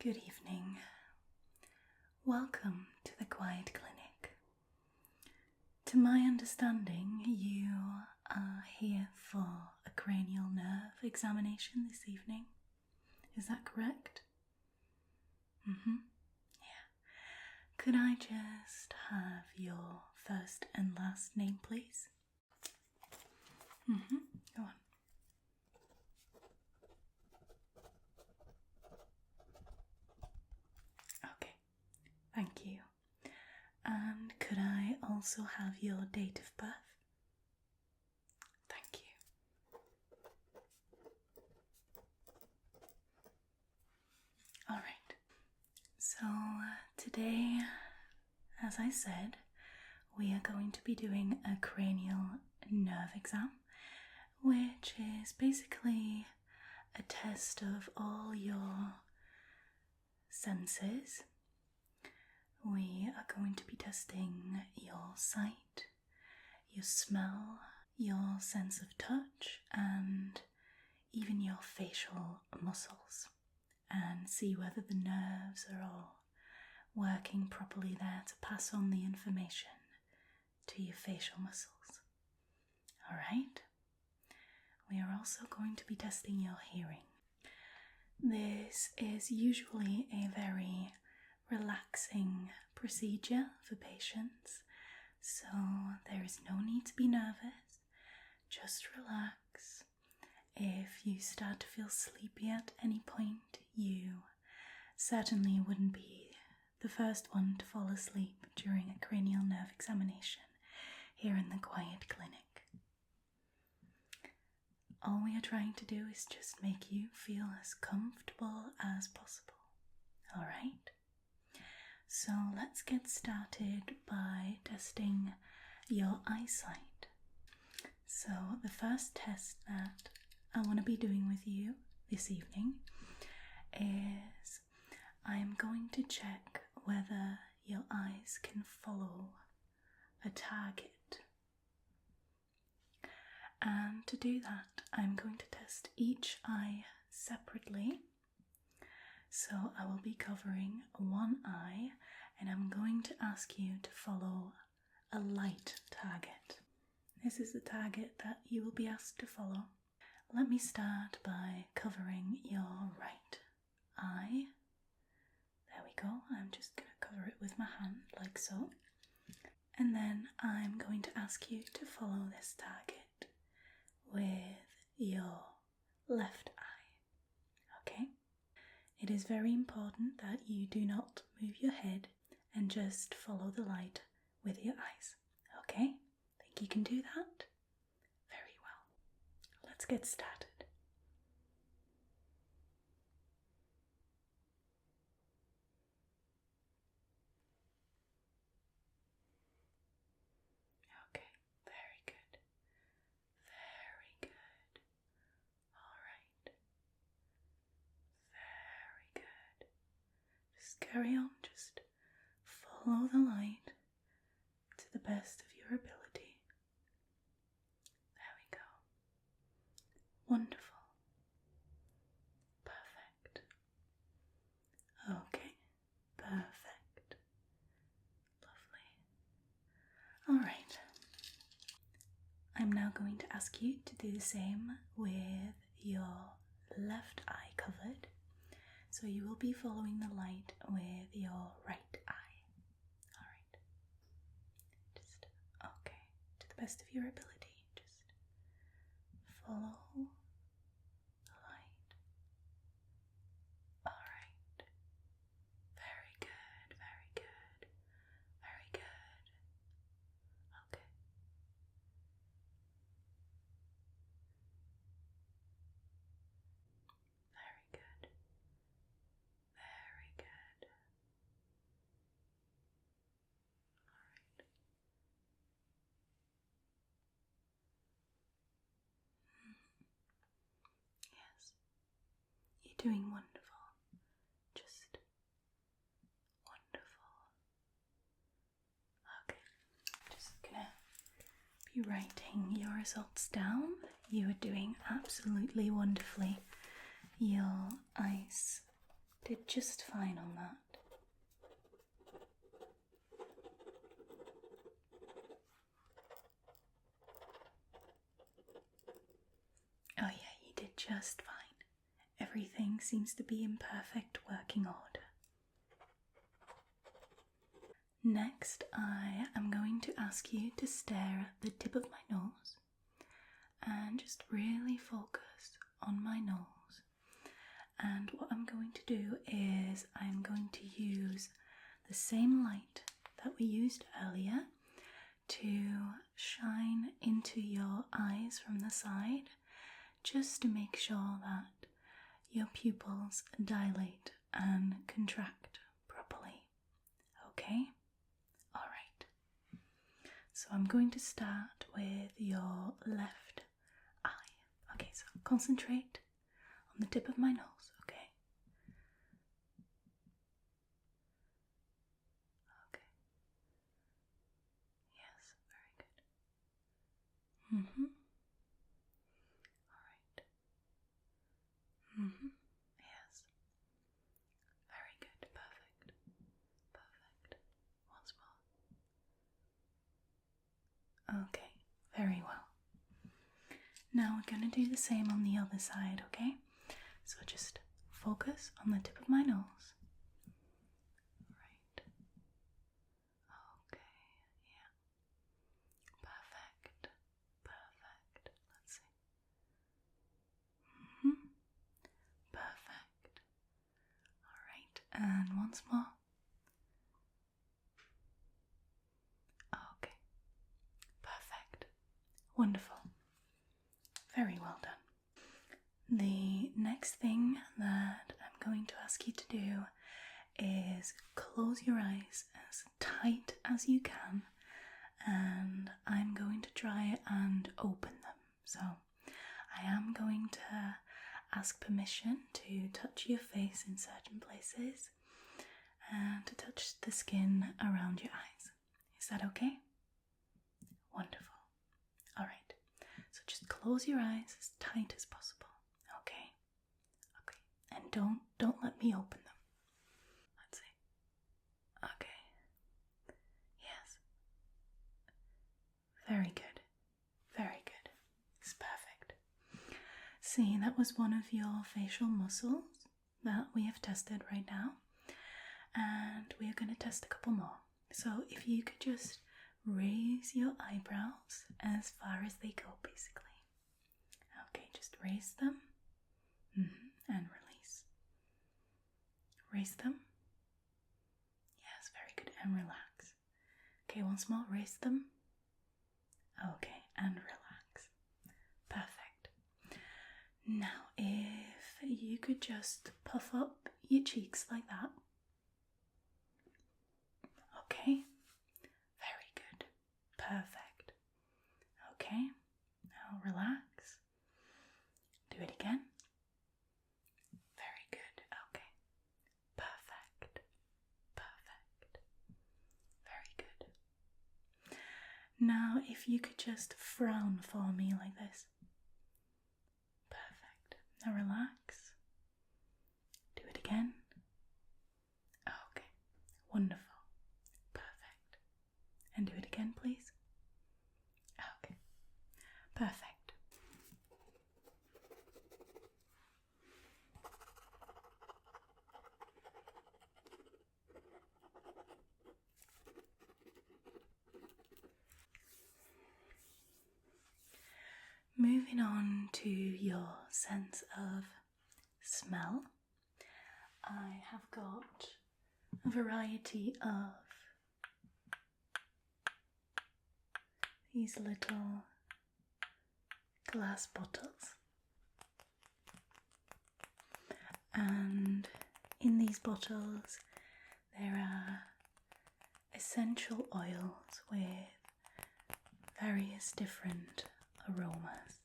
Good evening. Welcome to the Quiet Clinic. To my understanding, you are here for a cranial nerve examination this evening. Is that correct? Yeah. Could I just have your first and last name, please? Go on. Okay, thank you. And could I also have your date of birth? Thank you. Alright, so today, as I said, we are going to be doing a cranial nerve exam, which is basically a test of all your senses. We are going to be testing your sight, your smell, your sense of touch, and even your facial muscles, and see whether the nerves are all working properly there to pass on the information to your facial muscles. Alright? We are also going to be testing your hearing. This is usually a very relaxing procedure for patients, so there is no need to be nervous. Just relax. If you start to feel sleepy at any point, you certainly wouldn't be the first one to fall asleep during a cranial nerve examination here in the Quiet Clinic. All we are trying to do is just make you feel as comfortable as possible. Alright? So let's get started by testing your eyesight. So the first test that I want to be doing with you this evening is I'm going to check whether your eyes can follow a target. And to do that, I'm going to test each eye separately. So I will be covering one eye, and I'm going to ask you to follow a light target. This is the target that you will be asked to follow. Let me start by covering your right eye. There we go. I'm just going to cover it with my hand like so. And then I'm going to ask you to follow this target with your left eye. Okay? It is very important that you do not move your head and just follow the light with your eyes. Okay? Think you can do that? Very well. Let's get started. Okay, very good. Very good. Alright. Very good. Just carry on, just follow the light to the best of your ability. There we go. Wonderful. Perfect. Okay, perfect. Lovely. Alright. I'm now going to ask you to do the same with your left eye covered. So you will be following the light with your right eye. Alright. Just, okay, to the best of your ability, just follow the light. Alright. Very good, very good, very good. Okay. Very good. Very good. Alright. Yes. You're doing wonderful. Just wonderful. Okay. Just gonna be writing your results down. You are doing absolutely wonderfully. Your eyes Did just fine on that. Oh yeah, you did just fine. Everything seems to be in perfect working order. Next, I am going to ask you to stare at the tip of my nose and just really focus on my nose. And what I'm going to do is I'm going to use the same light that we used earlier to shine into your eyes from the side, just to make sure that your pupils dilate and contract properly. Okay? Alright. So I'm going to start with your left eye. Okay, so concentrate on the tip of my nose, okay? Okay. Yes, very good. Alright. Yes. Very good. Perfect. Perfect. Once more. Okay. Very well. Now we're going to do the same on the other side, okay? So just focus on the tip of my nose. Right. Okay. Yeah. Perfect. Perfect. Let's see. Perfect. Alright, and once more. Okay. Perfect. Wonderful. Very well done. The next thing that I'm going to ask you to do is close your eyes as tight as you can, and I'm going to try and open them. So I am going to ask permission to touch your face in certain places and to touch the skin around your eyes. Is that okay? Wonderful. Alright, so just close your eyes as tight as possible. Okay? Okay. And don't let me open them. Let's see. Okay. Yes. Very good. Very good. It's perfect. See, that was one of your facial muscles that we have tested right now. And we are going to test a couple more. So if you could just raise your eyebrows as far as they go, basically. Okay, just raise them and release. Raise them. Yes, very good. And relax. Okay, once more. Raise them. Okay, and relax. Perfect. Now, if you could just puff up your cheeks like that. Okay. Very good. Perfect. Okay. Now relax. Do it again. Very good. Okay. Perfect. Perfect. Very good. Now, if you could just frown for me like this. Perfect. Now relax. Do it again. Okay. Wonderful. Perfect. And do it again, please. Okay. Perfect. Moving on to your sense of smell, I have got a variety of these little glass bottles, and in these bottles there are essential oils with various different aromas.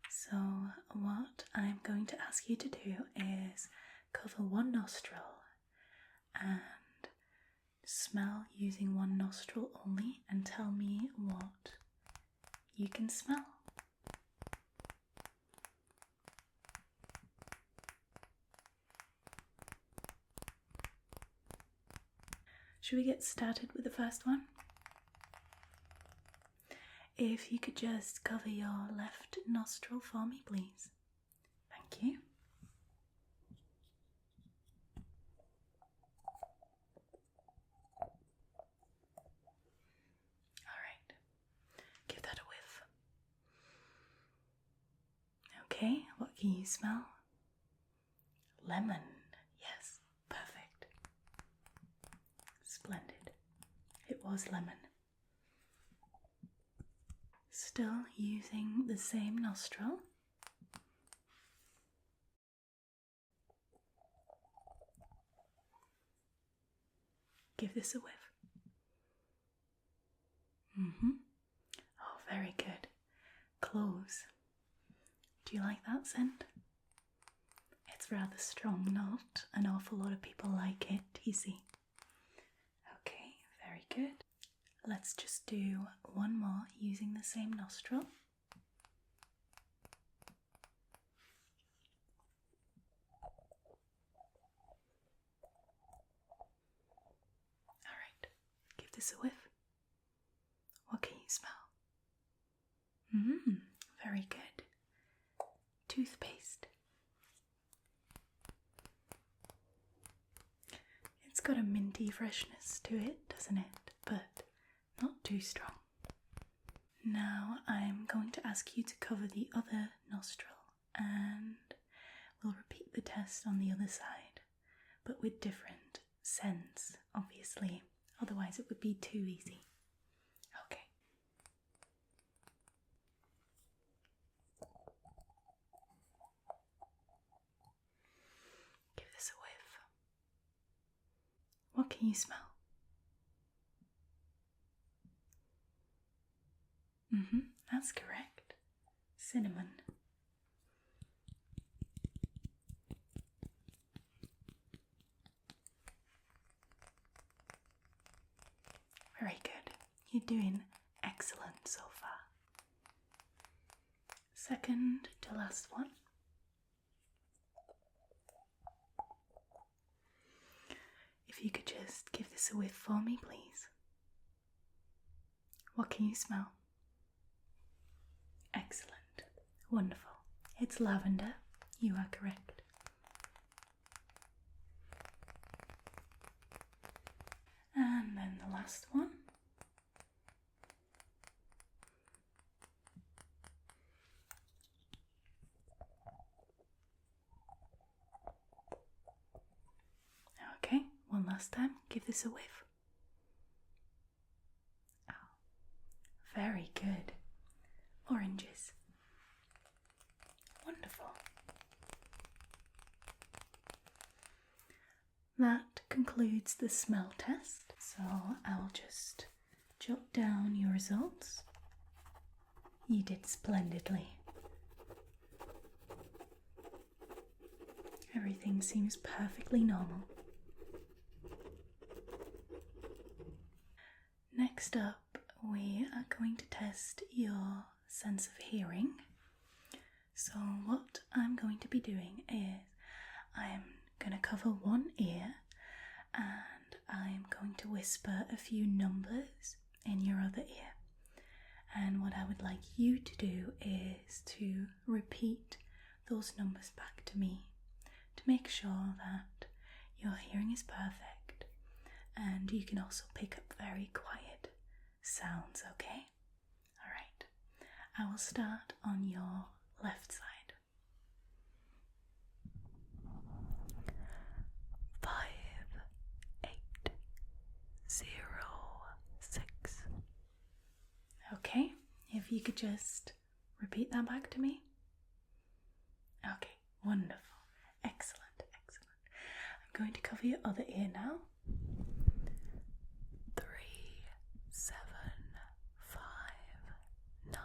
So what I'm going to ask you to do is cover one nostril and smell using one nostril only and tell me what you can smell. Should we get started with the first one? If you could just cover your left nostril for me, please. Thank you. Alright, give that a whiff. Okay, what can you smell? Lemon. Yes, perfect. Splendid. It was lemon. Still using the same nostril. Give this a whiff. Oh, very good. Cloves. Do you like that scent? It's rather strong, not an awful lot of people like it, you see. Okay, very good. Let's just do one more using the same nostril. Alright, give this a whiff. What can you smell? Very good. Toothpaste. It's got a minty freshness to it, doesn't it? But not too strong. Now I'm going to ask you to cover the other nostril and we'll repeat the test on the other side, but with different scents, obviously. Otherwise it would be too easy. Okay. Give this a whiff. What can you smell? That's correct. Cinnamon. Very good. You're doing excellent so far. Second to last one. If you could just give this a whiff for me, please. What can you smell? Excellent. Wonderful. It's lavender. You are correct. And then the last one. Okay, one last time. Give this a whiff. Oh, very good. Oranges. Wonderful. That concludes the smell test, so I'll just jot down your results. You did splendidly. Everything seems perfectly normal. Next up, we are going to test your sense of hearing. So what I'm going to be doing is I'm going to cover one ear and I'm going to whisper a few numbers in your other ear. And what I would like you to do is to repeat those numbers back to me to make sure that your hearing is perfect and you can also pick up very quiet sounds, okay? Alright, I will start on your left side. 5, 8, 0, 6. Okay, if you could just repeat that back to me. Okay, wonderful. Excellent, excellent. I'm going to cover your other ear now. 3, 7, 5, 9.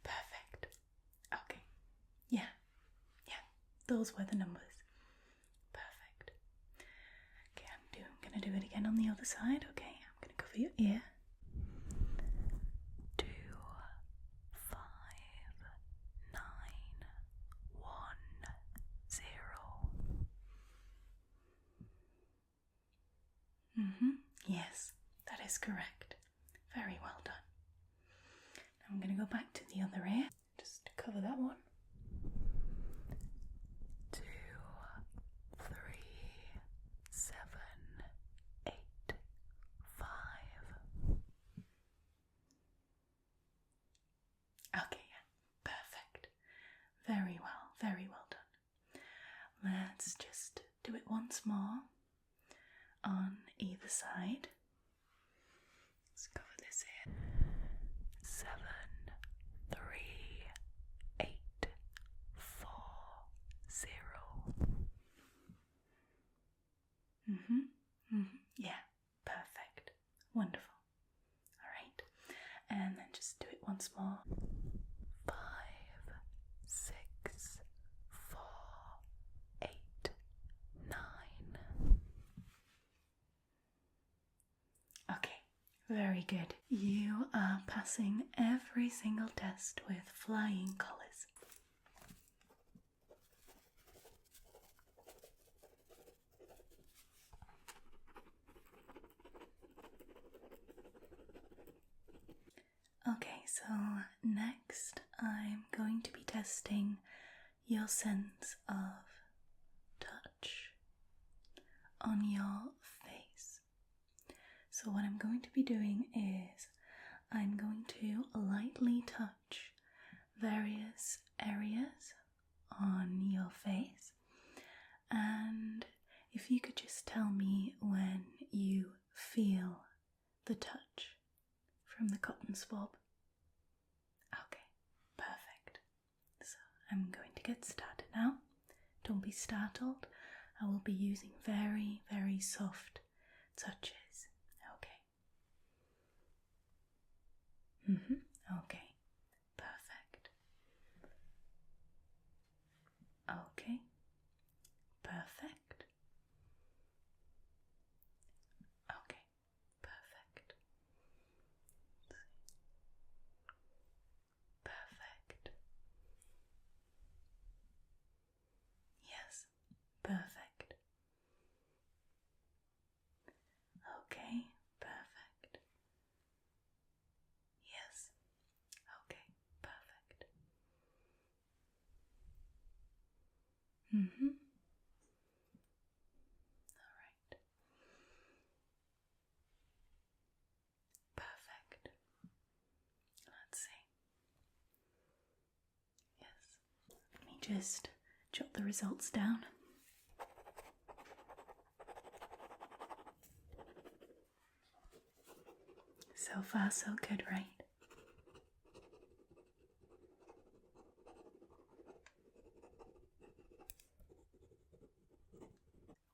Perfect. Okay. Yeah. Those were the numbers. Perfect. Okay, I'm gonna do it again on the other side. Okay, I'm gonna cover your ear. is correct. Very well done. I'm going to go back to the other ear, just to cover that one. 2, 3, 7, 8, 5. Okay, yeah, perfect. Very well done. Let's just do it once more on either side. Let's cover this here. 7, 3, 8, 4, 0. Yeah, perfect. Wonderful. Alright. And then just do it once more. 5, 6, 4, 8, 9. Okay, very good. You are passing every single test with flying colours. Okay, so next I'm going to be testing your sense of touch on your face. So what I'm going to be doing is I'm going to lightly touch various areas on your face, and if you could just tell me when you feel the touch from the cotton swab. Okay, perfect. So I'm going to get started now. Don't be startled. I will be using very, very soft touches. Okay. Okay. Perfect. Okay. Perfect. Okay. Perfect. Perfect. Yes. Perfect. Okay. Perfect. Yes. Okay. Perfect. All right. Perfect. Let's see. Yes. Let me just jot the results down. So far, so good, right?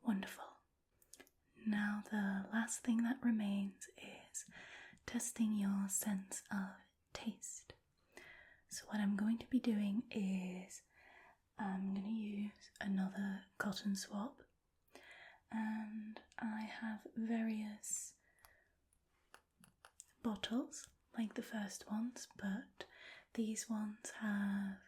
Wonderful. Now the last thing that remains is testing your sense of taste. So what I'm going to be doing is I'm going to use another cotton swab, and I have various bottles like the first ones, but these ones have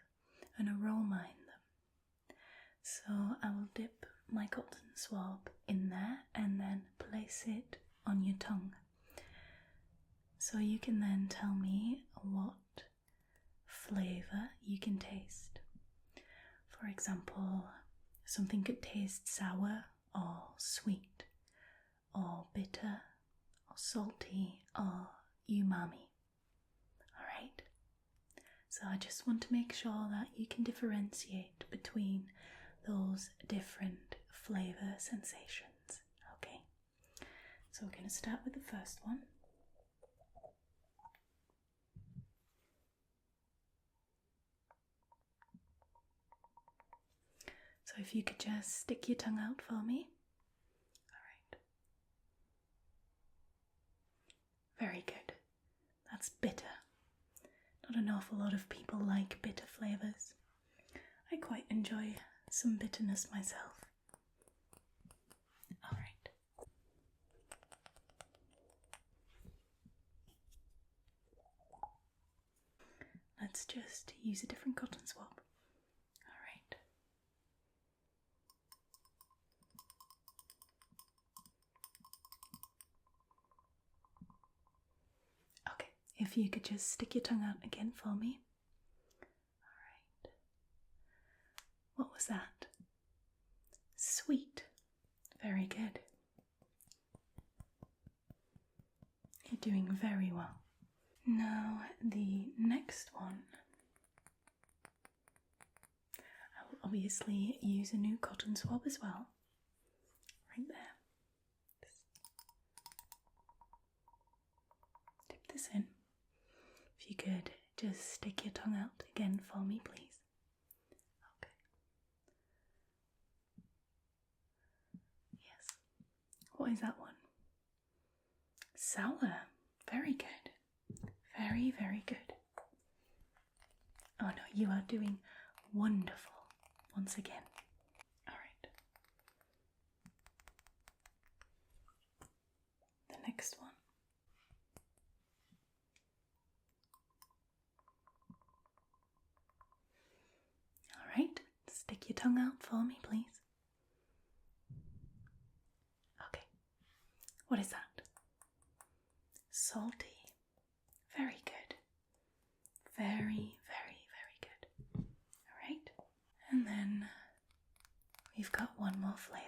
an aroma in them. So I will dip my cotton swab in there and then place it on your tongue. So you can then tell me what flavour you can taste. For example, something could taste sour or sweet or bitter or salty or umami. Alright? So I just want to make sure that you can differentiate between those different flavour sensations. Okay? So we're going to start with the first one. So if you could just stick your tongue out for me. Alright. Very good. That's bitter. Not an awful lot of people like bitter flavours. I quite enjoy some bitterness myself. Alright. Let's just use a different cotton swab. Alright. if you could just stick your tongue out again for me. Alright. What was that? Sweet. Very good. You're doing very well. Now, the next one. I'll obviously use a new cotton swab as well. Right there. Dip this in. If you could just stick your tongue out again for me, please. Okay. Yes. What is that one? Sour. Very good. Very, very good. Oh no, you are doing wonderful once again. Alright. The next one. Alright, stick your tongue out for me, please. Okay. What is that? Salty. Very good. Very, very, very good. Alright. And then we've got one more flavour.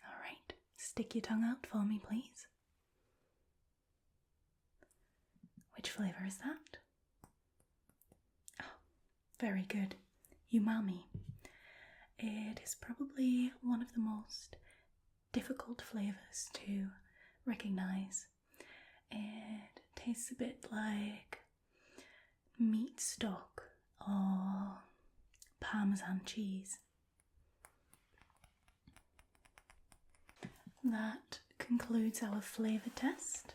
Alright, stick your tongue out for me, please. Which flavour is that? Oh, very good. Umami. It is probably one of the most difficult flavours to recognise. It tastes a bit like meat stock or Parmesan cheese. That concludes our flavour test.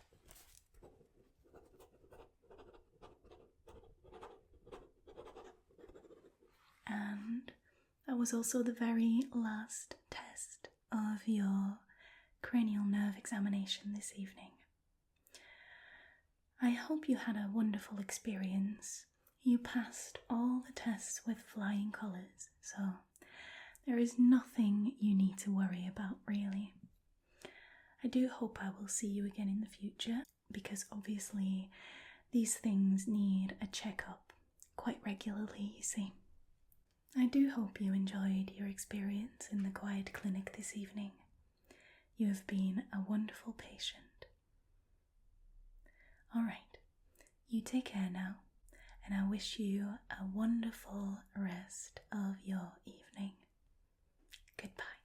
And that was also the very last test of your cranial nerve examination this evening. I hope you had a wonderful experience. You passed all the tests with flying colours, so there is nothing you need to worry about, really. I do hope I will see you again in the future, because obviously these things need a checkup quite regularly, you see. I do hope you enjoyed your experience in the quiet clinic this evening. You have been a wonderful patient. Alright, you take care now, and I wish you a wonderful rest of your evening. Goodbye.